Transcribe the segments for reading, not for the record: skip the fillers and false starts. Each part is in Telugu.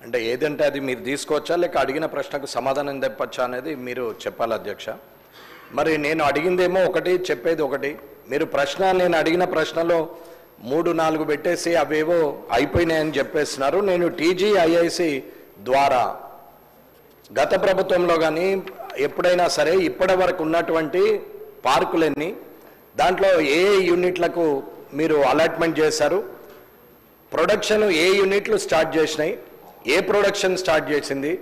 అంటే ఏదంటే అది మీరు తీసుకోవచ్చా లేక అడిగిన ప్రశ్నకు సమాధానం తెప్పచ్చా అనేది మీరు చెప్పాలి అధ్యక్ష. మరి నేను అడిగిందేమో ఒకటి, చెప్పేది ఒకటి. మీరు ప్రశ్న, నేను అడిగిన ప్రశ్నలో 3-4 పెట్టేసి అవేవో అయిపోయినాయని చెప్పేస్తున్నారు. నేను టీజీఐఐసి ద్వారా గత ప్రభుత్వంలో కానీ ఎప్పుడైనా సరే ఇప్పటి వరకు ఉన్నటువంటి పార్కులన్నీ, దాంట్లో ఏ యూనిట్లకు మీరు అలాట్మెంట్ చేశారు, ప్రొడక్షన్ ఏ యూనిట్లు స్టార్ట్ చేసినాయి, ఏ ప్రొడక్షన్ స్టార్ట్ చేసింది,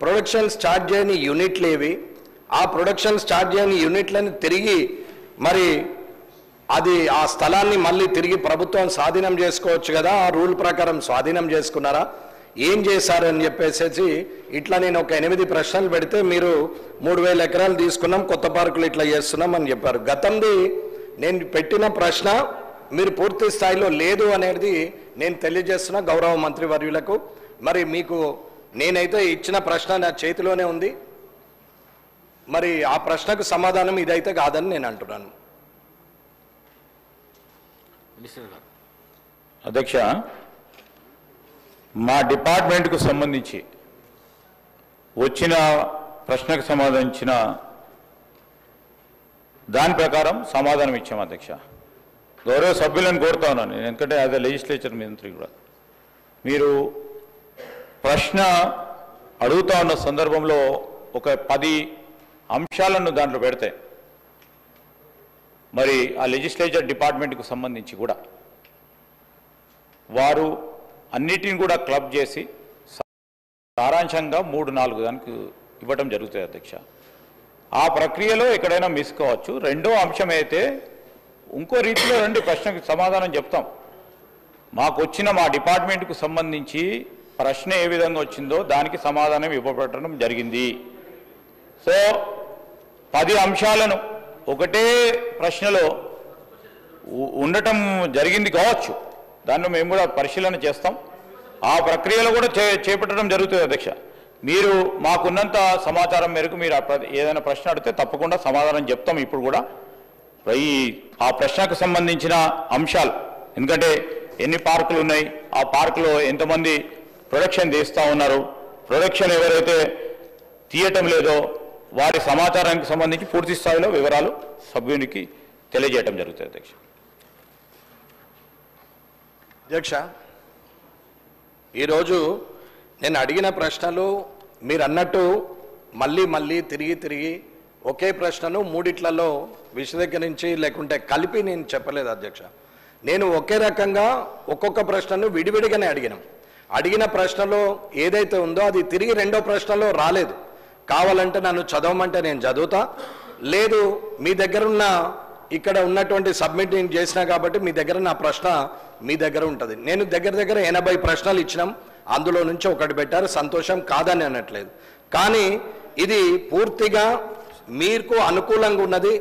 ప్రొడక్షన్ స్టార్ట్ చేయని యూనిట్లు ఏవి, ఆ ప్రొడక్షన్ స్టార్ట్ చేయని యూనిట్లను తిరిగి మరి అది ఆ స్థలాన్ని మళ్ళీ తిరిగి ప్రభుత్వం స్వాధీనం చేసుకోవచ్చు కదా, ఆ రూల్ ప్రకారం స్వాధీనం చేసుకున్నారా, ఏం చేశారు అని చెప్పేసి ఇట్లా నేను ఒక 8 ప్రశ్నలు పెడితే మీరు 3000 ఎకరాలు తీసుకున్నాం, కొత్త పార్కులు ఇట్లా చేస్తున్నాం అని చెప్పారు. గతంది నేను పెట్టిన ప్రశ్న మీరు పూర్తి స్థాయిలో లేదు అనేది నేను తెలియజేస్తున్నా గౌరవ మంత్రి వర్యులకు. మరి మీకు నేనైతే ఇచ్చిన ప్రశ్న నా చేతిలోనే ఉంది, మరి ఆ ప్రశ్నకు సమాధానం ఇదైతే కాదని నేను అంటున్నాను. అధ్యక్ష, మా డిపార్ట్మెంట్కు సంబంధించి వచ్చిన ప్రశ్నకు సంబంధించిన దాని ప్రకారం సమాధానం ఇచ్చాము అధ్యక్ష. గౌరవ సభ్యులను కోరుతా ఉన్నాను నేను, ఎందుకంటే యాజ్ ఎ లెజిస్లేచర్ మంత్రి కూడా మీరు ప్రశ్న అడుగుతా ఉన్న సందర్భంలో ఒక 10 అంశాలను దాంట్లో పెడితే మరి ఆ లెజిస్లేచర్ డిపార్ట్మెంట్కు సంబంధించి కూడా వారు అన్నిటిని కూడా క్లబ్ చేసి సారాంశంగా 3-4 దానికి ఇవ్వటం జరుగుతుంది అధ్యక్ష. ఆ ప్రక్రియలో ఎక్కడైనా మిస్ కావచ్చు. రెండో అంశం అయితే ఇంకో రీతిలో రండి, ప్రశ్నకు సమాధానం చెప్తాం. మాకు వచ్చిన మా డిపార్ట్మెంట్కు సంబంధించి ప్రశ్న ఏ విధంగా వచ్చిందో దానికి సమాధానం ఇవ్వబడటం జరిగింది. సో 10 అంశాలను ఒకటే ప్రశ్నలో ఉండటం జరిగింది కావచ్చు, దాన్ని మేము కూడా పరిశీలన చేస్తాం. ఆ ప్రక్రియలో కూడా చేపట్టడం జరుగుతుంది అధ్యక్ష. మీరు మాకున్నంత సమాచారం మేరకు మీరు ఏదైనా ప్రశ్న అడిగితే తప్పకుండా సమాధానం చెప్తాం. ఇప్పుడు కూడా ఆ ప్రశ్నకు సంబంధించిన అంశాలు, ఎందుకంటే ఎన్ని పార్కులు ఉన్నాయి, ఆ పార్కులో ఎంతమంది ప్రొడక్షన్ తీస్తూ ఉన్నారు, ప్రొడక్షన్ ఎవరైతే తీయటం లేదో వారి సమాచారానికి సంబంధించి పూర్తి స్థాయిలో వివరాలు సభ్యునికి తెలియజేయడం జరుగుతుంది అధ్యక్ష. అధ్యక్ష, ఈరోజు నేను అడిగిన ప్రశ్నలు మీరు అన్నట్టు మళ్ళీ తిరిగి ఒకే ప్రశ్నను 3 విశదీకరించి లేకుంటే కలిపి నేను చెప్పలేదు అధ్యక్ష. నేను ఒకే రకంగా ఒక్కొక్క ప్రశ్నను విడివిడిగానే అడిగిన ప్రశ్నలో ఏదైతే ఉందో అది తిరిగి రెండో ప్రశ్నలో రాలేదు. కావాలంటే నన్ను చదవమంటే నేను చదువుతా, లేదు మీ దగ్గర ఉన్న ఇక్కడ ఉన్నటువంటి సబ్మిట్ నేను చేసినా కాబట్టి మీ దగ్గర నా ప్రశ్న మీ దగ్గర ఉంటుంది. నేను దగ్గర 80 ప్రశ్నలు ఇచ్చినాం, అందులో నుంచి ఒకటి పెట్టారు, సంతోషం, కాదని అనట్లేదు. కానీ ఇది పూర్తిగా మీకు అనుకూలంగా ఉన్నది,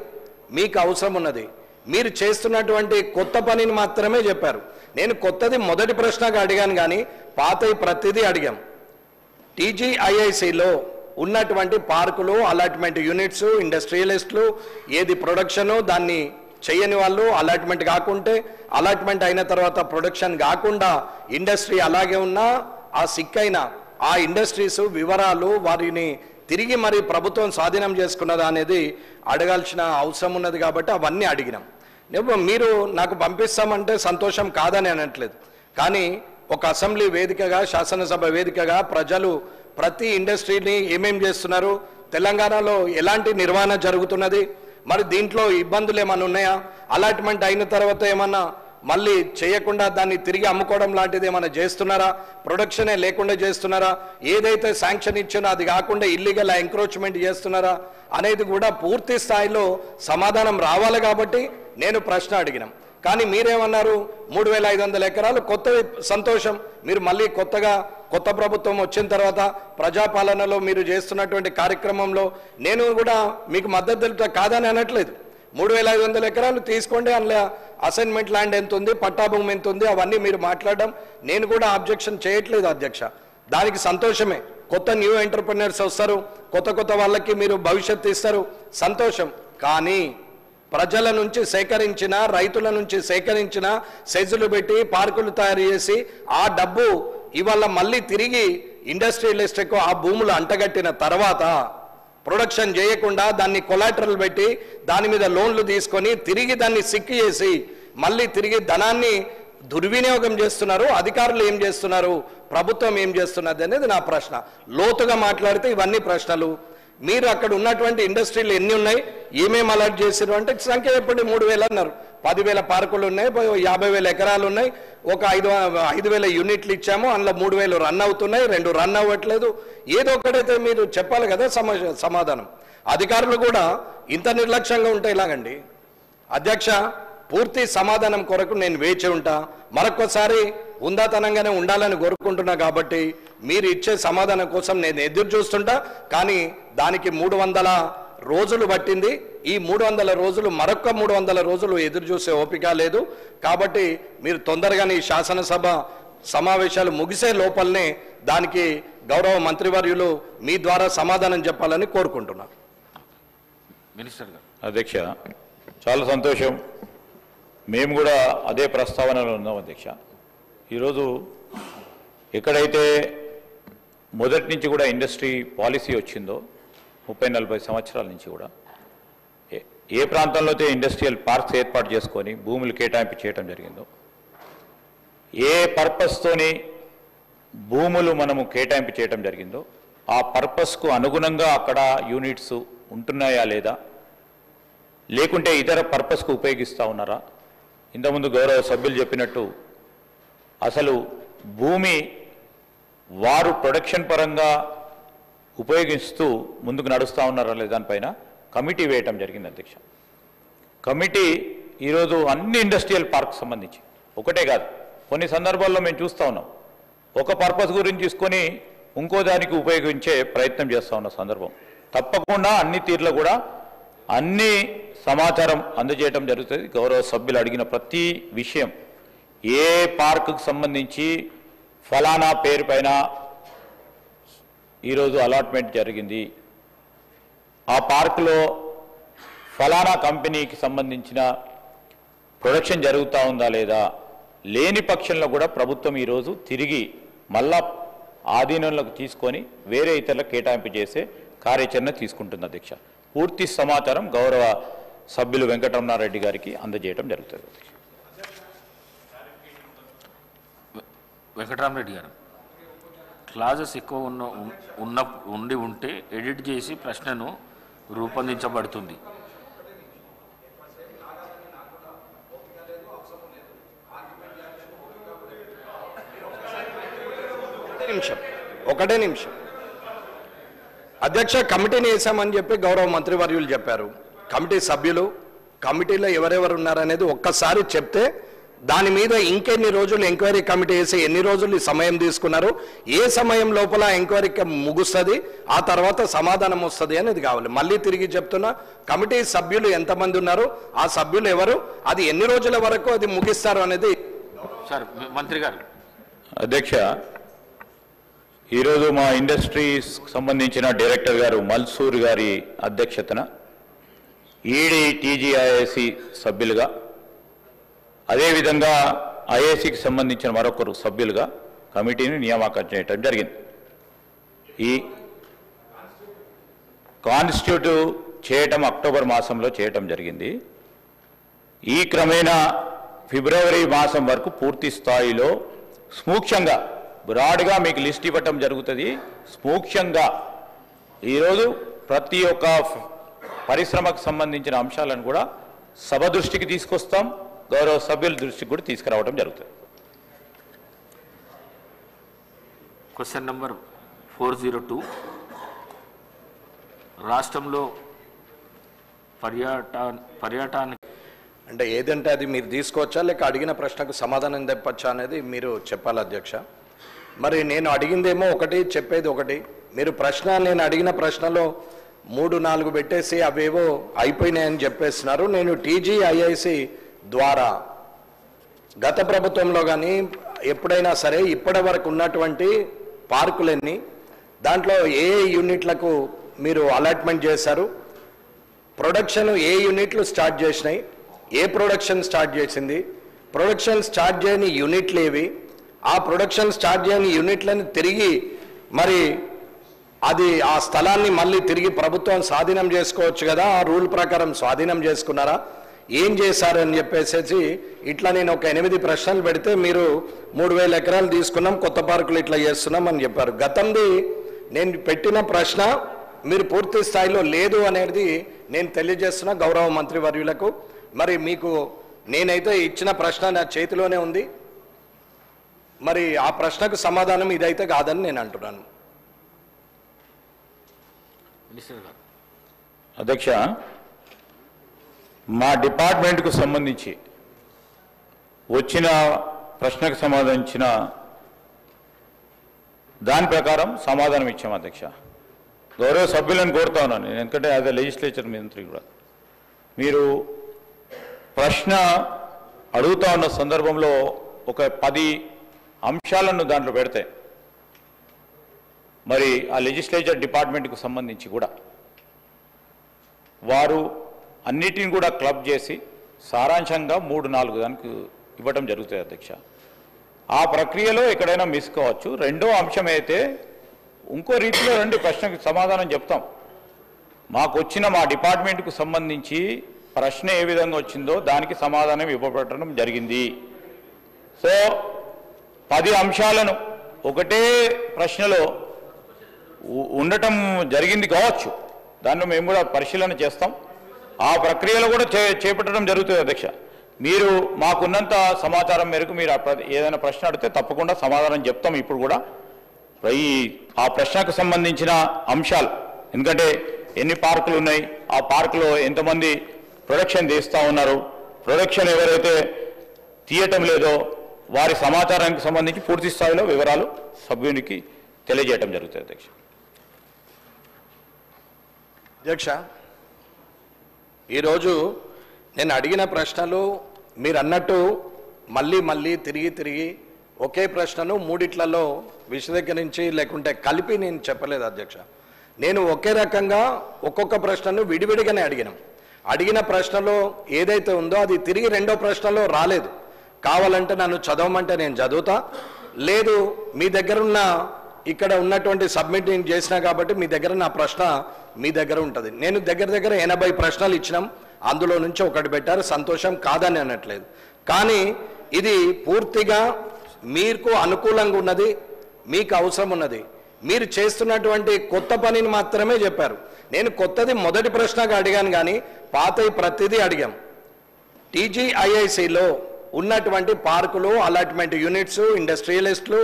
మీకు అవసరం ఉన్నది, మీరు చేస్తున్నటువంటి కొత్త పనిని మాత్రమే చెప్పారు. నేను కొత్తది మొదటి ప్రశ్నగా అడిగాను కానీ పాతవి ప్రతిదీ అడిగాం. టీజీఐఐసిలో ఉన్నటువంటి పార్కులు, అలాట్మెంట్ యూనిట్స్, ఇండస్ట్రియలిస్టులు, ఏది ప్రొడక్షను దాన్ని చేయని వాళ్ళు, అలాట్మెంట్ కాకుంటే అలాట్మెంట్ అయిన తర్వాత ప్రొడక్షన్ కాకుండా ఇండస్ట్రీ అలాగే ఉన్నా ఆ సిక్కైన ఆ ఇండస్ట్రీస్ వివరాలు వారిని తిరిగి మరి ప్రభుత్వం స్వాధీనం చేసుకున్నదా అనేది అడగాల్సిన అవసరం ఉన్నది. కాబట్టి అవన్నీ అడిగినాం. మీరు నాకు పంపిస్తామంటే సంతోషం, కాదని అనట్లేదు. కానీ ఒక అసెంబ్లీ వేదికగా, శాసనసభ వేదికగా ప్రజలు ప్రతి ఇండస్ట్రీని ఏమేం చేస్తున్నారు, తెలంగాణలో ఎలాంటి నిర్వహణ జరుగుతున్నది, మరి దీంట్లో ఇబ్బందులు ఏమైనా ఉన్నాయా, అలాట్మెంట్ అయిన తర్వాత ఏమన్నా మళ్ళీ చేయకుండా దాన్ని తిరిగి అమ్ముకోవడం లాంటిది ఏమైనా చేస్తున్నారా, ప్రొడక్షనే లేకుండా చేస్తున్నారా, ఏదైతే శాంక్షన్ ఇచ్చానో అది కాకుండా ఇల్లీగల్ ఎంక్రోచ్మెంట్ చేస్తున్నారా అనేది కూడా పూర్తి స్థాయిలో సమాధానం రావాలి. కాబట్టి నేను ప్రశ్న అడిగినాం. కానీ మీరేమన్నారు, 3500 ఎకరాలు కొత్తవి, సంతోషం. మీరు మళ్ళీ కొత్త ప్రభుత్వం వచ్చిన తర్వాత ప్రజాపాలనలో మీరు చేస్తున్నటువంటి కార్యక్రమంలో నేను కూడా మీకు మద్దతు తెలుపుతా, కాదని అనట్లేదు. 3500 ఎకరాలు తీసుకోండి, అందులో అసైన్మెంట్ ల్యాండ్ ఎంత ఉంది, పట్టాభూమి ఎంత ఉంది, అవన్నీ మీరు మాట్లాడడం నేను కూడా ఆబ్జెక్షన్ చేయట్లేదు అధ్యక్ష. దానికి సంతోషమే. కొత్త న్యూ ఎంటర్‌ప్రెన్యూర్స్ వస్తారు, కొత్త వాళ్ళకి మీరు భవిష్యత్తు ఇస్తారు, సంతోషం. కానీ ప్రజల నుంచి సేకరించిన, రైతుల నుంచి సేకరించిన సెజులు పెట్టి పార్కులు తయారు చేసి ఆ డబ్బు ఇవాళ మళ్ళీ తిరిగి ఇండస్ట్రియలిస్ట్కు ఆ భూములు అంటగట్టిన తర్వాత ప్రొడక్షన్ చేయకుండా దాన్ని కొలాటరల్ పెట్టి దాని మీద లోన్లు తీసుకొని తిరిగి దాన్ని సిక్కు చేసి మళ్ళీ తిరిగి ధనాన్ని దుర్వినియోగం చేస్తున్నారు. అధికారులు ఏం చేస్తున్నారు, ప్రభుత్వం ఏం చేస్తున్నది అనేది నా ప్రశ్న. లోతుగా మాట్లాడితే ఇవన్నీ ప్రశ్నలు. మీరు అక్కడ ఉన్నటువంటి ఇండస్ట్రీలు ఎన్ని ఉన్నాయి, ఏమేమి అలర్ట్ చేశారు అంటే సంఖ్య చెప్పండి. 3,000 అన్నారు. 10,000 పార్కులు ఉన్నాయి, 50,000 ఎకరాలు ఉన్నాయి, ఒక 5,000 యూనిట్లు ఇచ్చాము, అందులో 3,000 రన్ అవుతున్నాయి, 2 రన్ అవ్వట్లేదు. ఏదో ఒకటైతే మీరు చెప్పాలి కదా సమాధానం. అధికారులు కూడా ఇంత నిర్లక్ష్యంగా ఉంటే ఇలాగండి. అధ్యక్ష, పూర్తి సమాధానం కొరకు నేను వేచి ఉంటా. మరొకసారి ఉందాతనంగానే ఉండాలని కోరుకుంటున్నా. కాబట్టి మీరు ఇచ్చే సమాధానం కోసం నేను ఎదురు చూస్తుంటా. కానీ దానికి 300 రోజులు పట్టింది. ఈ 300 రోజులు మరొక 300 రోజులు ఎదురు చూసే ఓపిక లేదు. కాబట్టి మీరు తొందరగానే ఈ శాసనసభ సమావేశాలు ముగిసే లోపలనే దానికి గౌరవ మంత్రివర్యులు మీ ద్వారా సమాధానం చెప్పాలని కోరుకుంటున్నా. మినిస్టర్ గారు. అధ్యక్ష, చాలా సంతోషం. మేము కూడా అదే ప్రస్తావనలో ఉన్నాం అధ్యక్ష. ఈరోజు ఎక్కడైతే మొదటి నుంచి కూడా ఇండస్ట్రీ పాలసీ వచ్చిందో 30-40 సంవత్సరాల నుంచి కూడా ఏ ప్రాంతంలో అయితే ఇండస్ట్రియల్ పార్క్స్ ఏర్పాటు చేసుకొని భూములు కేటాయింపు చేయడం జరిగిందో, ఏ పర్పస్తోని భూములు మనము కేటాయింపు చేయడం జరిగిందో ఆ పర్పస్కు అనుగుణంగా అక్కడ యూనిట్స్ ఉంటున్నాయా లేదా, లేకుంటే ఇతర పర్పస్కు ఉపయోగిస్తూ ఉన్నారా. ఇంతకుముందు గౌరవ సభ్యులు చెప్పినట్టు అసలు భూమి వారు ప్రొడక్షన్ పరంగా ఉపయోగిస్తూ ముందుకు నడుస్తూ ఉన్నారా లేదా దానిపైన కమిటీ వేయటం జరిగింది అధ్యక్ష. కమిటీ ఈరోజు అన్ని ఇండస్ట్రియల్ పార్క్ సంబంధించి ఒకటే కాదు, కొన్ని సందర్భాల్లో మేము చూస్తూ ఉన్నాం ఒక పర్పస్ గురించి తీసుకొని ఇంకో దానికి ఉపయోగించే ప్రయత్నం చేస్తూ ఉన్న సందర్భం. తప్పకుండా అన్ని తీర్లు కూడా అన్ని సమాచారం అందజేయడం జరుగుతుంది. గౌరవ సభ్యులు అడిగిన ప్రతి విషయం, ఏ పార్కుకు సంబంధించి ఫలానా పేరు పైన ఈరోజు అలాట్మెంట్ జరిగింది, ఆ పార్కులో ఫలానా కంపెనీకి సంబంధించిన ప్రొడక్షన్ జరుగుతూ ఉందా లేదా, లేని పక్షంలో కూడా ప్రభుత్వం ఈరోజు తిరిగి మళ్ళా ఆధీనంలోకి తీసుకొని వేరే ఇతరులకు కేటాయింపు చేసే కార్యాచరణ తీసుకుంటుంది అధ్యక్ష. పూర్తి సమాచారం గౌరవ సభ్యులు వెంకటరమణారెడ్డి గారికి అందజేయడం జరుగుతుంది. వెంకటరామరెడ్డి గారు, క్లాజెస్ ఎక్కువ ఉండి ఉంటే ఎడిట్ చేసి ప్రశ్నను రూపొందించబడుతుంది. ఒకటే నిమిషం అధ్యక్ష. కమిటీని వేసామని చెప్పి గౌరవ మంత్రివర్యులు చెప్పారు. కమిటీ సభ్యులు, కమిటీలో ఎవరెవరు ఉన్నారనేది ఒక్కసారి చెప్తే దాని మీద ఇంకెన్ని రోజులు ఎంక్వైరీ కమిటీ వేసి ఎన్ని రోజులు సమయం తీసుకున్నారు, ఏ సమయం లోపల ఎంక్వైరీకి ముగుస్తుంది, ఆ తర్వాత సమాధానం వస్తుంది అనేది కావాలి. మళ్ళీ తిరిగి చెప్తున్నా, కమిటీ సభ్యులు ఎంతమంది ఉన్నారు, ఆ సభ్యులు ఎవరు, అది ఎన్ని రోజుల వరకు అది ముగిస్తారు అనేది. సార్ మంత్రి గారు. అధ్యక్ష, ఈరోజు మా ఇండస్ట్రీస్ సంబంధించిన డైరెక్టర్ గారు మల్సూర్ గారి అధ్యక్షతన ఈడీ టీజీఐఐసి సభ్యులుగా, అదేవిధంగా ఐఐసికి సంబంధించిన మరొకరు సభ్యులుగా కమిటీని నియామకం చేయడం జరిగింది. ఈ కాన్స్టిట్యూట్ చేయటం అక్టోబర్ మాసంలో చేయటం జరిగింది. ఈ క్రమేణా ఫిబ్రవరి మాసం వరకు పూర్తి స్థాయిలో సూక్ష్మంగా బ్రాడ్గా మీకు లిస్ట్ ఇవ్వటం జరుగుతుంది. సూక్ష్మంగా ఈరోజు ప్రతి ఒక్క పరిశ్రమకు సంబంధించిన అంశాలను కూడా సభ దృష్టికి తీసుకొస్తాం, గౌరవ సభ్యుల దృష్టికి కూడా తీసుకురావడం జరుగుతుంది. క్వశ్చన్ నెంబర్ 402, రాష్ట్రంలో పర్యటన అంటే ఏదంటే అది మీరు తీసుకోవచ్చా లేక అడిగిన ప్రశ్నకు సమాధానం తెప్పచ్చా అనేది మీరు చెప్పాలి అధ్యక్ష. మరి నేను అడిగిందేమో ఒకటి, చెప్పేది ఒకటి. మీరు ప్రశ్న, నేను అడిగిన ప్రశ్నలో 3-4 పెట్టేసి అవేవో అయిపోయినాయని చెప్పేస్తున్నారు. నేను టీజీఐఐసి ద్వారా గత ప్రభుత్వంలో కానీ ఎప్పుడైనా సరే ఇప్పటి వరకు ఉన్నటువంటి పార్కులన్నీ, దాంట్లో ఏ యూనిట్లకు మీరు అలాట్మెంట్ చేశారు, ప్రొడక్షన్ ఏ యూనిట్లు స్టార్ట్ చేసినాయి, ఏ ప్రొడక్షన్ స్టార్ట్ చేసింది, ప్రొడక్షన్ స్టార్ట్ చేయని యూనిట్లు ఏవి, ఆ ప్రొడక్షన్ స్టార్ట్ చేయని యూనిట్లను తిరిగి మరి అది ఆ స్థలాన్ని మళ్ళీ తిరిగి ప్రభుత్వం స్వాధీనం చేసుకోవచ్చు కదా, ఆ రూల్ ప్రకారం స్వాధీనం చేసుకున్నారా, ఏం చేశారని చెప్పేసి ఇట్లా నేను ఒక 8 ప్రశ్నలు పెడితే మీరు 3000 ఎకరాలు తీసుకున్నాం, కొత్త పార్కులు ఇట్లా చేస్తున్నాం అని చెప్పారు. గతంది నేను పెట్టిన ప్రశ్న మీరు పూర్తి స్థాయిలో లేదు అనేది నేను తెలియజేస్తున్నా గౌరవ మంత్రి వర్యులకు. మరి మీకు నేనైతే ఇచ్చిన ప్రశ్న నా చేతిలోనే ఉంది, మరి ఆ ప్రశ్నకు సమాధానం ఇదైతే కాదని నేను అంటున్నాను. మినిస్టర్ గారు. అధ్యక్ష, మా డిపార్ట్మెంట్కు సంబంధించి వచ్చిన ప్రశ్నకు సంబంధించిన దాని ప్రకారం సమాధానం ఇచ్చాం అధ్యక్ష. గౌరవ సభ్యులను కోరుతా ఉన్నాను, ఎందుకంటే యాజ్ ఎ లెజిస్లేచర్ మంత్రి కూడా మీరు ప్రశ్న అడుగుతా ఉన్న సందర్భంలో ఒక 10 అంశాలను దాంట్లో పెడితే మరి ఆ లెజిస్లేచర్ డిపార్ట్మెంట్కు సంబంధించి కూడా వారు అన్నిటిని కూడా క్లబ్ చేసి సారాంశంగా 3-4 దానికి ఇవ్వటం జరుగుతుంది అధ్యక్ష. ఆ ప్రక్రియలో ఎక్కడైనా మిస్ కావచ్చు. రెండో అంశం అయితే ఇంకో రీతిలో రండి, ప్రశ్నకు సమాధానం చెప్తాం. మాకు వచ్చిన మా డిపార్ట్మెంట్కు సంబంధించి ప్రశ్న ఏ విధంగా వచ్చిందో దానికి సమాధానం ఇవ్వబడటం జరిగింది. సో 10 అంశాలను ఒకటే ప్రశ్నలో ఉండటం జరిగింది కావచ్చు, దాన్ని మేము కూడా పరిశీలన చేస్తాం. ఆ ప్రక్రియలో కూడా చేపట్టడం జరుగుతుంది అధ్యక్ష. మీరు మాకున్నంత సమాచారం మేరకు మీరు ఏదైనా ప్రశ్న అడిగితే తప్పకుండా సమాధానం చెప్తాం. ఇప్పుడు కూడా ఆ ప్రశ్నకు సంబంధించిన అంశాలు, ఎందుకంటే ఎన్ని పార్కులు ఉన్నాయి, ఆ పార్కులో ఎంతమంది ప్రొడక్షన్ తీస్తూ ఉన్నారు, ప్రొడక్షన్ ఎవరైతే తీయటం లేదో వారి సమాచారానికి సంబంధించి పూర్తి స్థాయిలో వివరాలు సభ్యునికి తెలియజేయడం జరుగుతుంది అధ్యక్ష. అధ్యక్ష, ఈరోజు నేను అడిగిన ప్రశ్నలు మీరు అన్నట్టు మళ్ళీ తిరిగి ఒకే ప్రశ్నను 3 విశదీకరించి లేకుంటే కలిపి నేను చెప్పలేదు అధ్యక్ష. నేను ఒకే రకంగా ఒక్కొక్క ప్రశ్నను విడివిడిగానే అడిగిన ప్రశ్నలో ఏదైతే ఉందో అది తిరిగి రెండో ప్రశ్నలో రాలేదు. కావాలంటే నన్ను చదవమంటే నేను చదువుతా, లేదు మీ దగ్గర ఉన్న ఇక్కడ ఉన్నటువంటి సబ్మిట్ నేను చేసినా కాబట్టి మీ దగ్గర నా ప్రశ్న మీ దగ్గర ఉంటుంది. నేను దగ్గర 80 ప్రశ్నలు ఇచ్చినాం, అందులో నుంచి ఒకటి పెట్టారు, సంతోషం, కాదని అనట్లేదు. కానీ ఇది పూర్తిగా మీకు అనుకూలంగా ఉన్నది, మీకు అవసరం ఉన్నది, మీరు చేస్తున్నటువంటి కొత్త పనిని మాత్రమే చెప్పారు. నేను కొత్తది మొదటి ప్రశ్నగా అడిగాను, కానీ పాతవి ప్రతిదీ అడిగాం. TGIICలో ఉన్నటువంటి పార్కులు, అలాట్మెంట్ యూనిట్స్, ఇండస్ట్రియలిస్టులు,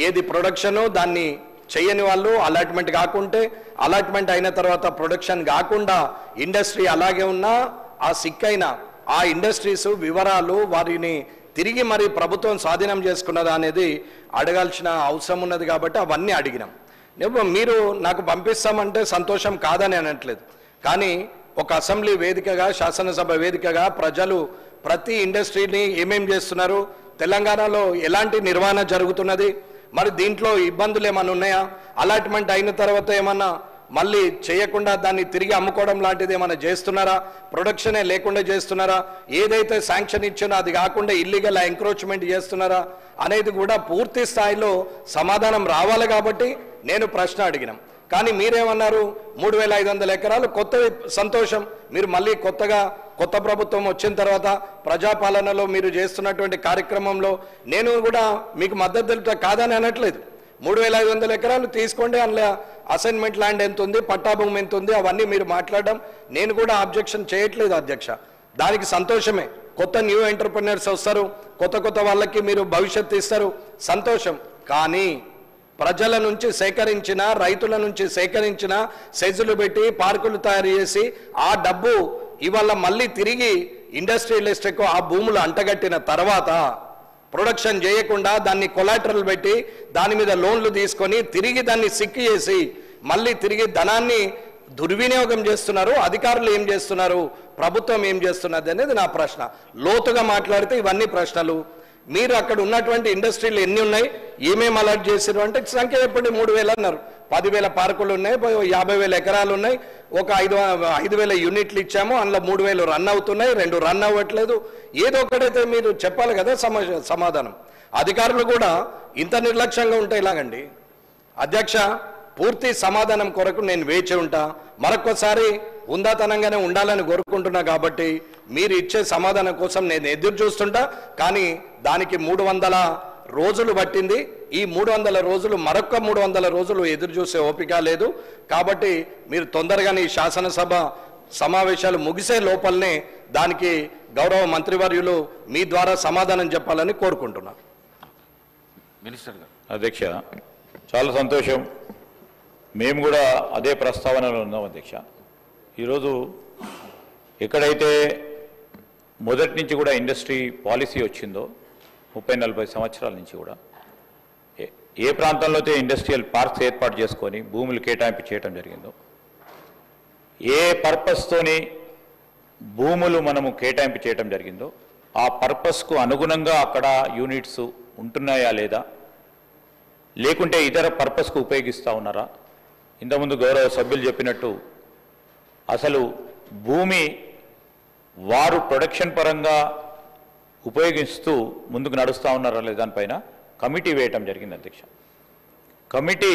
ఏది ప్రొడక్షను దాన్ని చేయని వాళ్ళు, అలాట్మెంట్ కాకుంటే అలాట్మెంట్ అయిన తర్వాత ప్రొడక్షన్ కాకుండా ఇండస్ట్రీ అలాగే ఉన్నా ఆ సిక్కైన ఆ ఇండస్ట్రీస్ వివరాలు వారిని తిరిగి మరి ప్రభుత్వం స్వాధీనం చేసుకున్నదా అనేది అడగాల్సిన అవసరం ఉన్నది. కాబట్టి అవన్నీ అడిగినాం. మీరు నాకు పంపిస్తామంటే సంతోషం, కాదని అనట్లేదు. కానీ ఒక అసెంబ్లీ వేదికగా, శాసనసభ వేదికగా ప్రజలు ప్రతి ఇండస్ట్రీని ఏమేం చేస్తున్నారు, తెలంగాణలో ఎలాంటి నిర్వహణ జరుగుతున్నది, మరి దీంట్లో ఇబ్బందులు ఏమైనా ఉన్నాయా, అలాట్మెంట్ అయిన తర్వాత ఏమన్నా మళ్ళీ చేయకుండా దాన్ని తిరిగి అమ్ముకోవడం లాంటిది ఏమైనా చేస్తున్నారా, ప్రొడక్షనే లేకుండా చేస్తున్నారా, ఏదైతే శాంక్షన్ ఇచ్చినో అది కాకుండా ఇల్లీగల్ ఎంక్రోచ్మెంట్ చేస్తున్నారా అనేది కూడా పూర్తి స్థాయిలో సమాధానం రావాలి. కాబట్టి నేను ప్రశ్న అడిగినాం. కానీ మీరేమన్నారు, 3500 ఎకరాలు కొత్తవి, సంతోషం, మీరు మళ్ళీ కొత్త ప్రభుత్వం వచ్చిన తర్వాత ప్రజాపాలనలో మీరు చేస్తున్నటువంటి కార్యక్రమంలో నేను కూడా మీకు మద్దతు తెలుపుతా, కాదని అనట్లేదు. 3500 ఎకరాలు తీసుకోండి, అందులో అసైన్మెంట్ ల్యాండ్ ఎంత ఉంది, పట్టాభూమి ఎంత ఉంది, అవన్నీ మీరు మాట్లాడడం నేను కూడా ఆబ్జెక్షన్ చేయట్లేదు అధ్యక్ష. దానికి సంతోషమే. కొత్త న్యూ ఎంటర్ప్రెన్యూర్స్ వస్తారు, కొత్త వాళ్ళకి మీరు భవిష్యత్తు ఇస్తారు, సంతోషం. కానీ ప్రజల నుంచి సేకరించిన, రైతుల నుంచి సేకరించిన సెజులు పెట్టి పార్కులు తయారు చేసి ఆ డబ్బు ఇవాళ మళ్ళీ తిరిగి ఇండస్ట్రియలిస్ట్కు ఆ భూములు అంటగట్టిన తర్వాత ప్రొడక్షన్ చేయకుండా దాన్ని కొలాటరల్ పెట్టి దాని మీద లోన్లు తీసుకొని తిరిగి దాన్ని సిక్కు చేసి మళ్ళీ తిరిగి ధనాన్ని దుర్వినియోగం చేస్తున్నారు. అధికారులు ఏం చేస్తున్నారు, ప్రభుత్వం ఏం చేస్తున్నది అనేది నా ప్రశ్న. లోతుగా మాట్లాడితే ఇవన్నీ ప్రశ్నలు. మీరు అక్కడ ఉన్నటువంటి ఇండస్ట్రీలు ఎన్ని ఉన్నాయి, ఏమేమి అలర్ట్ చేశారు అంటే సంఖ్య చెప్పండి. 3000 అన్నారు, 10,000 పార్కులు ఉన్నాయి, 50,000 ఎకరాలు ఉన్నాయి, ఒక 5,000 యూనిట్లు ఇచ్చాము, అందులో 3,000 రన్ అవుతున్నాయి, 2 రన్ అవ్వట్లేదు. ఏదో ఒకటైతే మీరు చెప్పాలి కదా సమాధానం. అధికారులు కూడా ఇంత నిర్లక్ష్యంగా ఉంటే ఇలాగండి. అధ్యక్ష, పూర్తి సమాధానం కొరకు నేను వేచి ఉంటా. మరొకసారి ఉందాతనంగానే ఉండాలని కోరుకుంటున్నా కాబట్టి మీరు ఇచ్చే సమాధానం కోసం నేను ఎదురు చూస్తుంటా. కానీ దానికి 300 రోజులు పట్టింది. ఈ 300 రోజులు మరొక 300 రోజులు ఎదురు చూసే ఓపిక లేదు. కాబట్టి మీరు తొందరగానే ఈ శాసనసభ సమావేశాలు ముగిసే లోపలనే దానికి గౌరవ మంత్రివర్యులు మీ ద్వారా సమాధానం చెప్పాలని కోరుకుంటున్నాను. మినిస్టర్ గారు. అధ్యక్ష, చాలా సంతోషం. మేము కూడా అదే ప్రస్తావనలో ఉన్నాం అధ్యక్ష. ఈరోజు ఎక్కడైతే మొదటి నుంచి కూడా ఇండస్ట్రీ పాలసీ వచ్చిందో 30-40 సంవత్సరాల నుంచి కూడా ఏ ప్రాంతంలో అయితే ఇండస్ట్రియల్ పార్క్స్ ఏర్పాటు చేసుకొని భూములు కేటాయింపు చేయడం జరిగిందో, ఏ పర్పస్తోని భూములు మనము కేటాయింపు చేయడం జరిగిందో ఆ పర్పస్కు అనుగుణంగా అక్కడ యూనిట్స్ ఉంటున్నాయా లేదా, లేకుంటే ఇతర పర్పస్కు ఉపయోగిస్తూ ఉన్నారా. ఇంతకుముందు గౌరవ సభ్యులు చెప్పినట్టు అసలు భూమి వారు ప్రొడక్షన్ పరంగా ఉపయోగిస్తూ ముందుకు నడుస్తూ ఉన్నారా లేదా దానిపైన కమిటీ వేయటం జరిగింది అధ్యక్ష. కమిటీ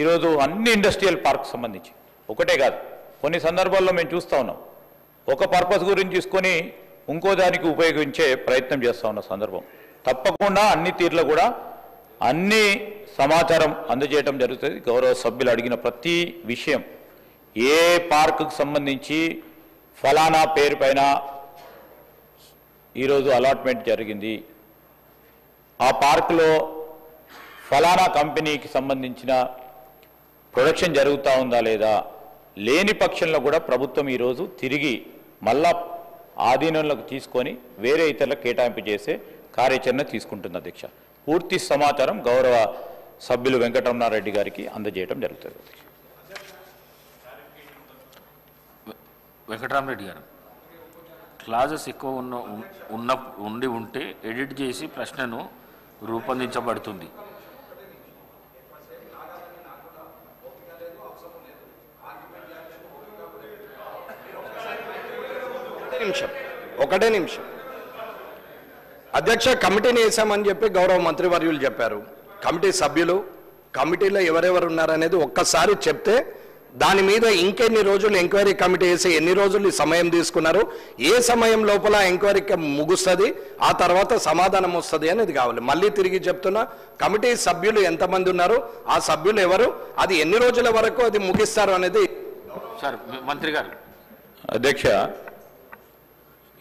ఈరోజు అన్ని ఇండస్ట్రియల్ పార్క్ సంబంధించి ఒకటే కాదు, కొన్ని సందర్భాల్లో మేము చూస్తూ ఉన్నాం ఒక పర్పస్ గురించి తీసుకొని ఇంకో దానికి ఉపయోగించే ప్రయత్నం చేస్తూ ఉన్న సందర్భం. తప్పకుండా అన్ని తీర్లు కూడా అన్ని సమాచారం అందజేయటం జరుగుతుంది. గౌరవ సభ్యులు అడిగిన ప్రతి విషయం, ఏ పార్కుకు సంబంధించి ఫలానా పేరు పైన ఈరోజు అలాట్మెంట్ జరిగింది, ఆ పార్కులో ఫలానా కంపెనీకి సంబంధించిన ప్రొడక్షన్ జరుగుతూ ఉందా లేదా, లేని పక్షంలో కూడా ప్రభుత్వం ఈరోజు తిరిగి మళ్ళా ఆధీనంలోకి తీసుకొని వేరే ఇతరులకు కేటాయింపు చేసే కార్యాచరణ తీసుకుంటుంది అధ్యక్ష. పూర్తి సమాచారం గౌరవ సభ్యులు వెంకటరమణారెడ్డి గారికి అందజేయడం జరుగుతుంది అధ్యక్ష. వెంకటరామరెడ్డి గారు, క్లాజెస్ ఎక్కువ ఉండి ఉంటే ఎడిట్ చేసి ప్రశ్నను రూపొందించబడుతుంది. ఒకటే నిమిషం అధ్యక్ష, కమిటీని వేసామని చెప్పి గౌరవ మంత్రివర్యులు చెప్పారు. కమిటీ సభ్యులు కమిటీలో ఎవరెవరు ఉన్నారనేది ఒక్కసారి చెప్తే దాని మీద ఇంకెన్ని రోజులు ఎంక్వైరీ కమిటీ వేసి ఎన్ని రోజులు సమయం తీసుకున్నారు, ఏ సమయం లోపల ఎంక్వైరీకి ముగుస్తుంది, ఆ తర్వాత సమాధానం వస్తుంది అనేది కావాలి. మళ్ళీ తిరిగి చెప్తున్నా, కమిటీ సభ్యులు ఎంతమంది ఉన్నారు, ఆ సభ్యులు ఎవరు, అది ఎన్ని రోజుల వరకు అది ముగిస్తారు అనేది. సార్ మంత్రి గారు. అధ్యక్ష,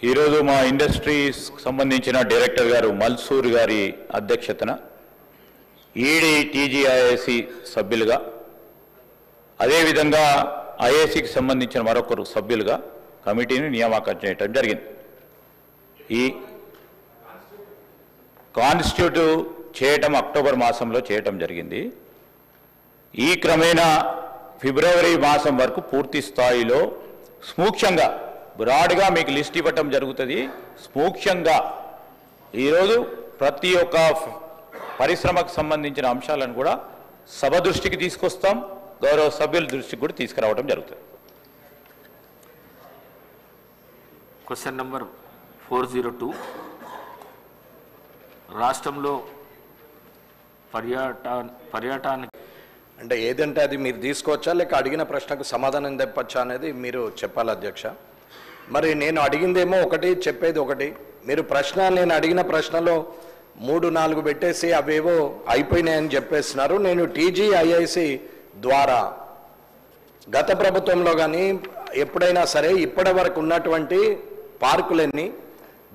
ఈరోజు మా ఇండస్ట్రీస్ సంబంధించిన డైరెక్టర్ గారు మల్సూర్ గారి అధ్యక్షతన ఈడీ టీజీఐఐసి సభ్యులుగా, అదేవిధంగా ఐఐసికి సంబంధించిన మరొకరు సభ్యులుగా కమిటీని నియామకం చేయడం జరిగింది. ఈ కాన్స్టిట్యూట్ చేయటం అక్టోబర్ మాసంలో చేయటం జరిగింది. ఈ క్రమేణా ఫిబ్రవరి మాసం వరకు పూర్తి స్థాయిలో సూక్ష్మంగా బ్రాడ్గా మీకు లిస్ట్ ఇవ్వటం జరుగుతుంది. సూక్ష్మంగా ఈరోజు ప్రతి ఒక్క పరిశ్రమకు సంబంధించిన అంశాలను కూడా సభ దృష్టికి తీసుకొస్తాం, గౌరవ సభ్యుల దృష్టికి కూడా తీసుకురావడం జరుగుతుంది. క్వశ్చన్ నెంబర్ 402, రాష్ట్రంలో పర్యాటకానికి అంటే ఏదంటే అది మీరు తీసుకోవచ్చా లేక అడిగిన ప్రశ్నకు సమాధానం తెప్పచ్చా అనేది మీరు చెప్పాలి అధ్యక్ష. మరి నేను అడిగిందేమో ఒకటి, చెప్పేది ఒకటి. మీరు ప్రశ్న, నేను అడిగిన ప్రశ్నలో 3-4 పెట్టేసి అవేవో అయిపోయినాయని చెప్పేస్తున్నారు. నేను టీజీఐఐసి ద్వారా గత ప్రభుత్వంలో కానీ ఎప్పుడైనా సరే ఇప్పటి వరకు ఉన్నటువంటి పార్కులన్నీ,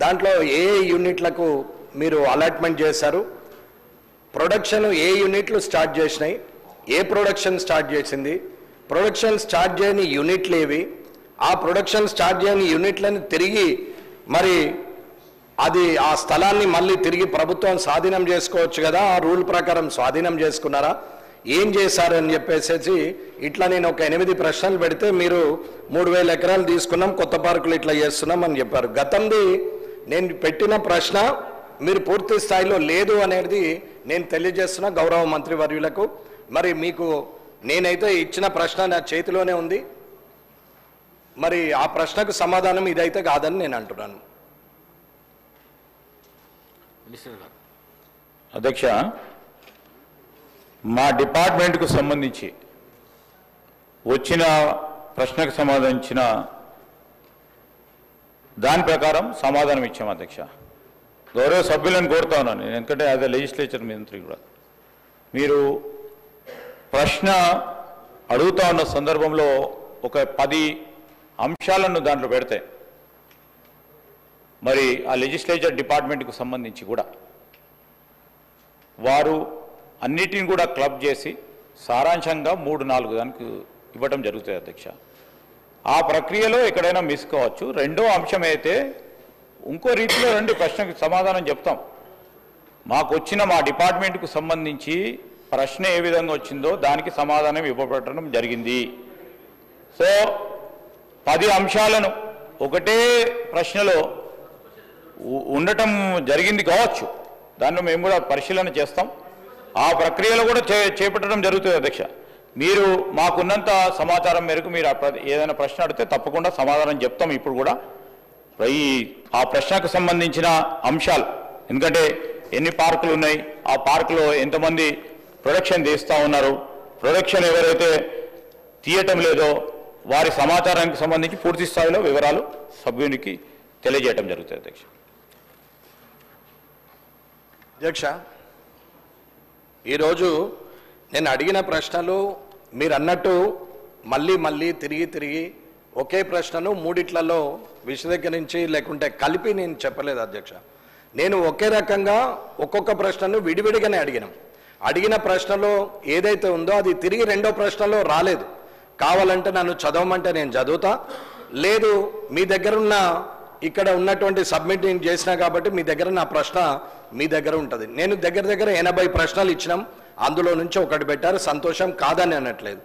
దాంట్లో ఏ యూనిట్లకు మీరు అలాట్మెంట్ చేశారు, ప్రొడక్షన్ ఏ యూనిట్లు స్టార్ట్ చేసినాయి, ఏ ప్రొడక్షన్ స్టార్ట్ చేసింది, ప్రొడక్షన్ స్టార్ట్ చేయని యూనిట్లు ఏవి, ఆ ప్రొడక్షన్ స్టార్ట్ చేయని యూనిట్లను తిరిగి మరి అది ఆ స్థలాన్ని మళ్ళీ తిరిగి ప్రభుత్వం స్వాధీనం చేసుకోవచ్చు కదా, ఆ రూల్ ప్రకారం స్వాధీనం చేసుకున్నారా, ఏం చేశారని చెప్పేసి ఇట్లా నేను ఒక 8 ప్రశ్నలు పెడితే మీరు 3000 ఎకరాలు తీసుకున్నాం, కొత్త పార్కులు ఇట్లా చేస్తున్నాం అని చెప్పారు. గతంది నేను పెట్టిన ప్రశ్న మీరు పూర్తి స్థాయిలో లేదు అనేది నేను తెలియజేస్తున్నా గౌరవ మంత్రివర్యులకు. మరి మీకు నేనైతే ఇచ్చిన ప్రశ్న నా చేతిలోనే ఉంది, మరి ఆ ప్రశ్నకు సమాధానం ఇదైతే కాదని నేను అంటున్నాను. అధ్యక్ష, మా డిపార్ట్మెంట్కు సంబంధించి వచ్చిన ప్రశ్నకు సంబంధించిన దాని ప్రకారం సమాధానం ఇచ్చాం అధ్యక్ష. గౌరవ సభ్యులను కోరుతా ఉన్నాను నేను, ఎందుకంటే యాజ్ ఎ లెజిస్లేచర్ మంత్రి కూడా మీరు ప్రశ్న అడుగుతా ఉన్న సందర్భంలో ఒక 10 అంశాలను దాంట్లో పెడితే మరి ఆ లెజిస్లేచర్ డిపార్ట్మెంట్కు సంబంధించి కూడా వారు అన్నిటిని కూడా క్లబ్ చేసి సారాంశంగా 3-4 దానికి ఇవ్వటం జరుగుతుంది అధ్యక్ష. ఆ ప్రక్రియలో ఎక్కడైనా మిస్ కావచ్చు. రెండో అంశం అయితే ఇంకో రీతిలో రండి, ప్రశ్నకు సమాధానం చెప్తాం. మాకు వచ్చిన మా డిపార్ట్మెంట్కు సంబంధించి ప్రశ్న ఏ విధంగా వచ్చిందో దానికి సమాధానం ఇవ్వబడటం జరిగింది. సో 10 అంశాలను ఒకటే ప్రశ్నలో ఉండటం జరిగింది కావచ్చు, దాన్ని మేము కూడా పరిశీలన చేస్తాం. ఆ ప్రక్రియలో కూడా చేపట్టడం జరుగుతుంది అధ్యక్ష. మీరు మాకున్నంత సమాచారం మేరకు మీరు ఏదైనా ప్రశ్న అడిగితే తప్పకుండా సమాధానం చెప్తాం. ఇప్పుడు కూడా ఆ ప్రశ్నకు సంబంధించిన అంశాలు, ఎందుకంటే ఎన్ని పార్కులు ఉన్నాయి, ఆ పార్కులో ఎంతమంది ప్రొడక్షన్ తీస్తూ ఉన్నారు, ప్రొడక్షన్ ఎవరైతే తీయటం లేదో వారి సమాచారానికి సంబంధించి పూర్తి స్థాయిలో వివరాలు సభ్యునికి తెలియజేయడం జరుగుతుంది అధ్యక్ష. అధ్యక్ష, ఈరోజు నేను అడిగిన ప్రశ్నలు మీరు అన్నట్టు మళ్ళీ తిరిగి ఒకే ప్రశ్నను 3 విశదీకరించి లేకుంటే కలిపి నేను చెప్పలేదు అధ్యక్ష. నేను ఒకే రకంగా ఒక్కొక్క ప్రశ్నను విడివిడిగానే అడిగిన ప్రశ్నలో ఏదైతే ఉందో అది తిరిగి రెండో ప్రశ్నలో రాలేదు. కావాలంటే నన్ను చదవమంటే నేను చదువుతా, లేదు మీ దగ్గర ఉన్న ఇక్కడ ఉన్నటువంటి సబ్మిట్ నేను చేసినా కాబట్టి మీ దగ్గర నా ప్రశ్న మీ దగ్గర ఉంటుంది. నేను దగ్గర 80 ప్రశ్నలు ఇచ్చినాం, అందులో నుంచి ఒకటి పెట్టారు, సంతోషం, కాదని అనట్లేదు.